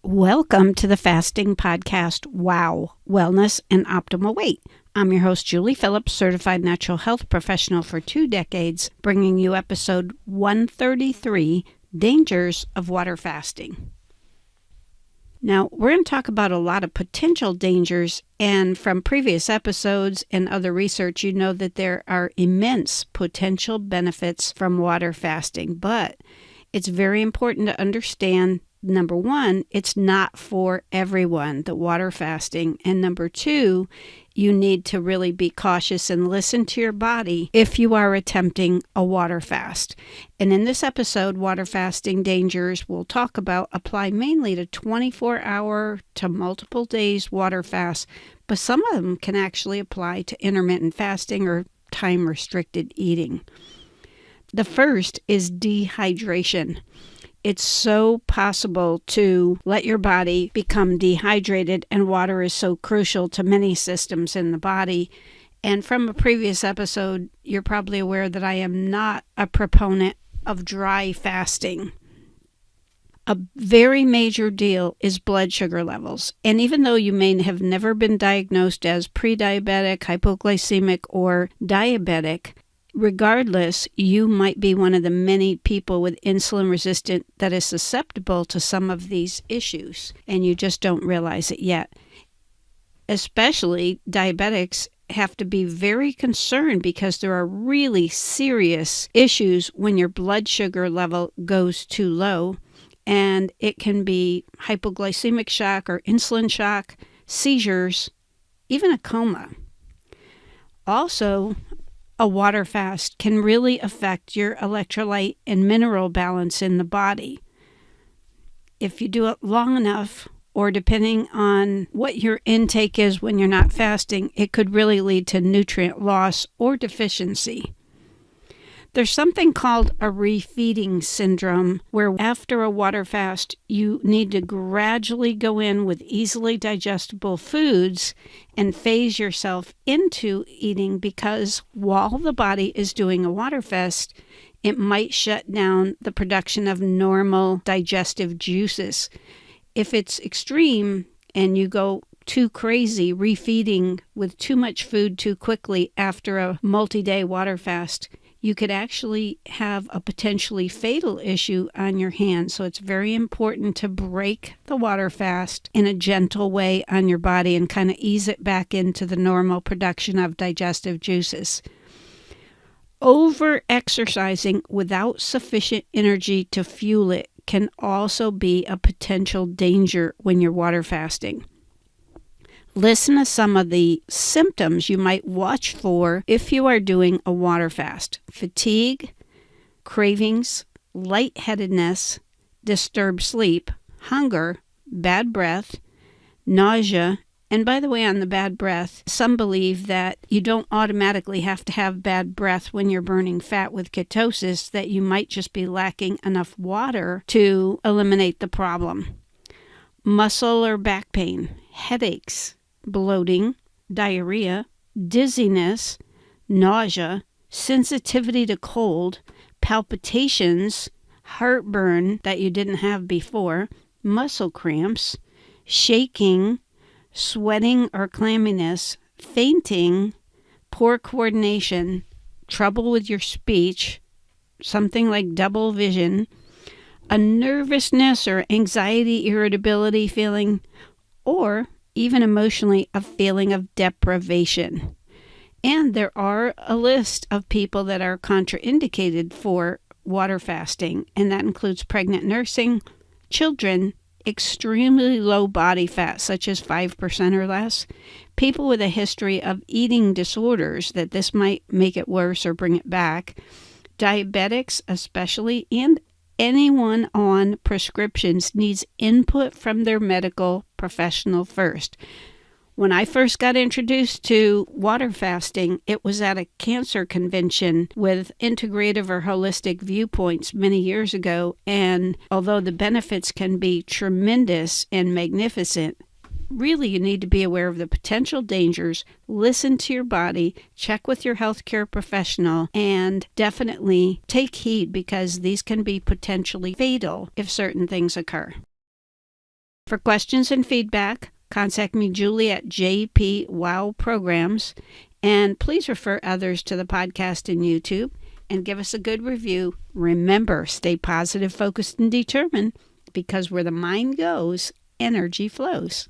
Welcome to the Fasting Podcast, Wow, Wellness and Optimal Weight. I'm your host, Julie Phillips, certified natural health professional for 2 decades, bringing you episode 133, Dangers of Water Fasting. Now, we're going to talk about a lot of potential dangers, and from previous episodes and other research, you know that there are immense potential benefits from water fasting, but it's very important to understand, number one, it's not for everyone, the water fasting. And number two, you need to really be cautious and listen to your body if you are attempting a water fast. And in this episode, water fasting dangers we'll talk about apply mainly to 24-hour to multiple days water fasts, but some of them can actually apply to intermittent fasting or time-restricted eating. The first is dehydration. It's so possible to let your body become dehydrated, and water is so crucial to many systems in the body. And from a previous episode, you're probably aware that I am not a proponent of dry fasting. A very major deal is blood sugar levels. And even though you may have never been diagnosed as pre-diabetic, hypoglycemic, or diabetic, regardless, you might be one of the many people with insulin resistance that is susceptible to some of these issues, and you just don't realize it yet. Especially diabetics have to be very concerned because there are really serious issues when your blood sugar level goes too low, and it can be hypoglycemic shock or insulin shock, seizures, even a coma. Also, a water fast can really affect your electrolyte and mineral balance in the body. If you do it long enough, or depending on what your intake is when you're not fasting, it could really lead to nutrient loss or deficiency. There's something called a refeeding syndrome, where after a water fast, you need to gradually go in with easily digestible foods and phase yourself into eating, because while the body is doing a water fast, it might shut down the production of normal digestive juices. If it's extreme and you go too crazy refeeding with too much food too quickly after a multi-day water fast, you could actually have a potentially fatal issue on your hands. So it's very important to break the water fast in a gentle way on your body and kind of ease it back into the normal production of digestive juices. Over-exercising without sufficient energy to fuel it can also be a potential danger when you're water fasting. Listen to some of the symptoms you might watch for if you are doing a water fast: fatigue, cravings, lightheadedness, disturbed sleep, hunger, bad breath, nausea. And by the way, on the bad breath, some believe that you don't automatically have to have bad breath when you're burning fat with ketosis, that you might just be lacking enough water to eliminate the problem. Muscle or back pain, headaches, bloating, diarrhea, dizziness, nausea, sensitivity to cold, palpitations, heartburn that you didn't have before, muscle cramps, shaking, sweating or clamminess, fainting, poor coordination, trouble with your speech, something like double vision, a nervousness or anxiety, irritability feeling, or even emotionally a feeling of deprivation. And there are a list of people that are contraindicated for water fasting, and that includes pregnant nursing, children, extremely low body fat, such as 5% or less, people with a history of eating disorders, that this might make it worse or bring it back, diabetics especially, and anyone on prescriptions needs input from their medical professional first. When I first got introduced to water fasting, it was at a cancer convention with integrative or holistic viewpoints many years ago, and although the benefits can be tremendous and magnificent, really you need to be aware of the potential dangers, listen to your body, check with your healthcare professional, and definitely take heed, because these can be potentially fatal if certain things occur. For questions and feedback, contact me, Julie, at JP Wow Programs. And please refer others to the podcast and YouTube and give us a good review. Remember, stay positive, focused, and determined, because where the mind goes, energy flows.